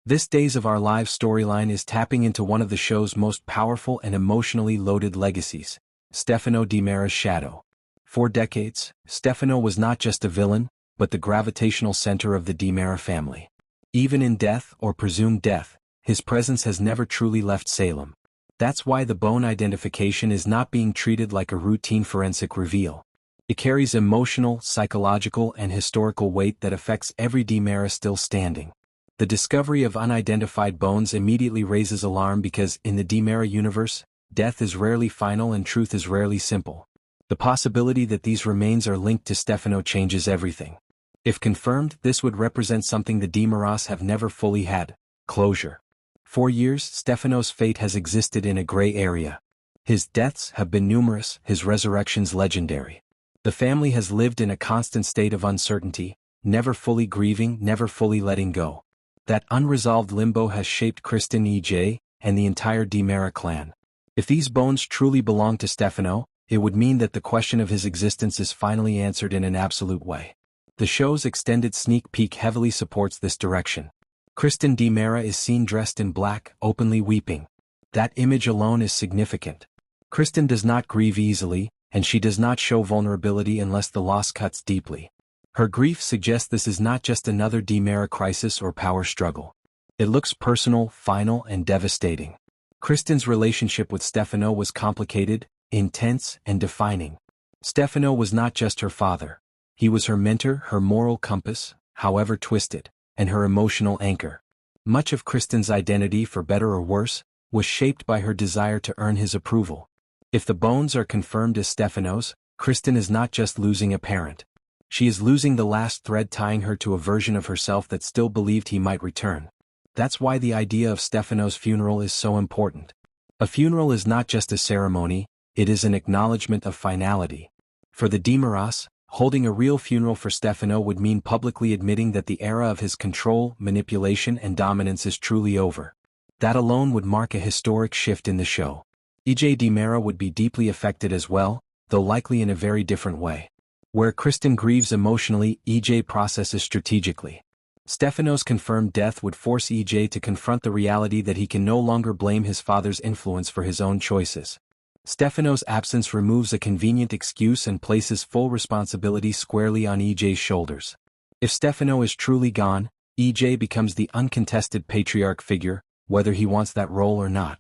This Days of Our Lives storyline is tapping into one of the show's most powerful and emotionally loaded legacies, Stefano Di Mera's shadow. For decades, Stefano was not just a villain, but the gravitational center of the Di Mera family. Even in death or presumed death, his presence has never truly left Salem. That's why the bone identification is not being treated like a routine forensic reveal. It carries emotional, psychological, and historical weight that affects every Di Mera still standing. The discovery of unidentified bones immediately raises alarm because, in the Di Mera universe, death is rarely final and truth is rarely simple. The possibility that these remains are linked to Stefano changes everything. If confirmed, this would represent something the Di Meras have never fully had: closure. For years, Stefano's fate has existed in a gray area. His deaths have been numerous, his resurrections legendary. The family has lived in a constant state of uncertainty, never fully grieving, never fully letting go. That unresolved limbo has shaped Kristen, EJ, and the entire Di Mera clan. If these bones truly belong to Stefano, it would mean that the question of his existence is finally answered in an absolute way. The show's extended sneak peek heavily supports this direction. Kristen Di Mera is seen dressed in black, openly weeping. That image alone is significant. Kristen does not grieve easily, and she does not show vulnerability unless the loss cuts deeply. Her grief suggests this is not just another Di Mera crisis or power struggle. It looks personal, final, and devastating. Kristen's relationship with Stefano was complicated, intense, and defining. Stefano was not just her father. He was her mentor, her moral compass, however twisted, and her emotional anchor. Much of Kristen's identity, for better or worse, was shaped by her desire to earn his approval. If the bones are confirmed as Stefano's, Kristen is not just losing a parent. She is losing the last thread tying her to a version of herself that still believed he might return. That's why the idea of Stefano's funeral is so important. A funeral is not just a ceremony, it is an acknowledgement of finality. For the Di Meras, holding a real funeral for Stefano would mean publicly admitting that the era of his control, manipulation, and dominance is truly over. That alone would mark a historic shift in the show. EJ Di Mera would be deeply affected as well, though likely in a very different way. Where Kristen grieves emotionally, EJ processes strategically. Stefano's confirmed death would force EJ to confront the reality that he can no longer blame his father's influence for his own choices. Stefano's absence removes a convenient excuse and places full responsibility squarely on EJ's shoulders. If Stefano is truly gone, EJ becomes the uncontested patriarch figure, whether he wants that role or not.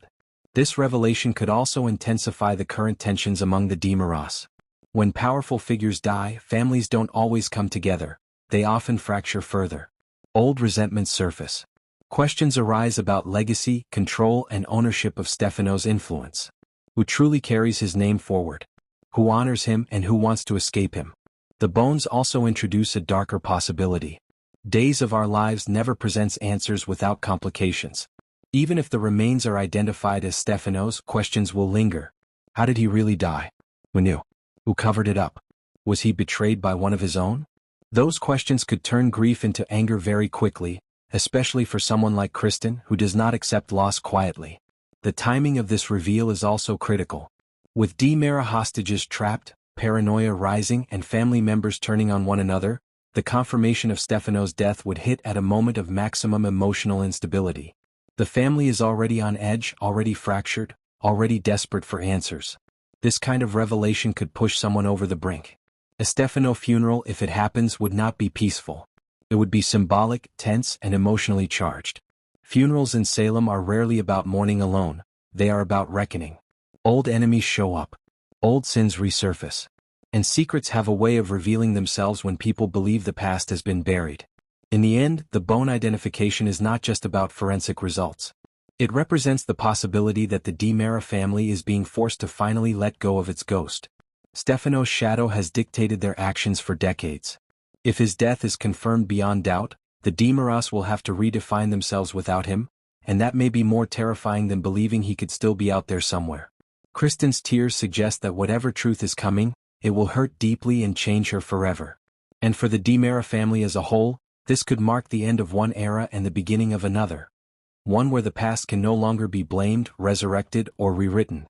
This revelation could also intensify the current tensions among the Di Meras. When powerful figures die, families don't always come together. They often fracture further. Old resentments surface. Questions arise about legacy, control, and ownership of Stefano's influence. Who truly carries his name forward? Who honors him and who wants to escape him? The bones also introduce a darker possibility. Days of Our Lives never presents answers without complications. Even if the remains are identified as Stefano's, questions will linger. How did he really die? Who knew? Who covered it up? Was he betrayed by one of his own? Those questions could turn grief into anger very quickly, especially for someone like Kristen, who does not accept loss quietly. The timing of this reveal is also critical. With Di Mera hostages trapped, paranoia rising, and family members turning on one another, the confirmation of Stefano's death would hit at a moment of maximum emotional instability. The family is already on edge, already fractured, already desperate for answers. This kind of revelation could push someone over the brink. A Stefano funeral, if it happens, would not be peaceful. It would be symbolic, tense, and emotionally charged. Funerals in Salem are rarely about mourning alone, they are about reckoning. Old enemies show up. Old sins resurface. And secrets have a way of revealing themselves when people believe the past has been buried. In the end, the bone identification is not just about forensic results. It represents the possibility that the Di Mera family is being forced to finally let go of its ghost. Stefano's shadow has dictated their actions for decades. If his death is confirmed beyond doubt, the Di Meras will have to redefine themselves without him, and that may be more terrifying than believing he could still be out there somewhere. Kristen's tears suggest that whatever truth is coming, it will hurt deeply and change her forever. And for the Di Mera family as a whole, this could mark the end of one era and the beginning of another. One where the past can no longer be blamed, resurrected, or rewritten.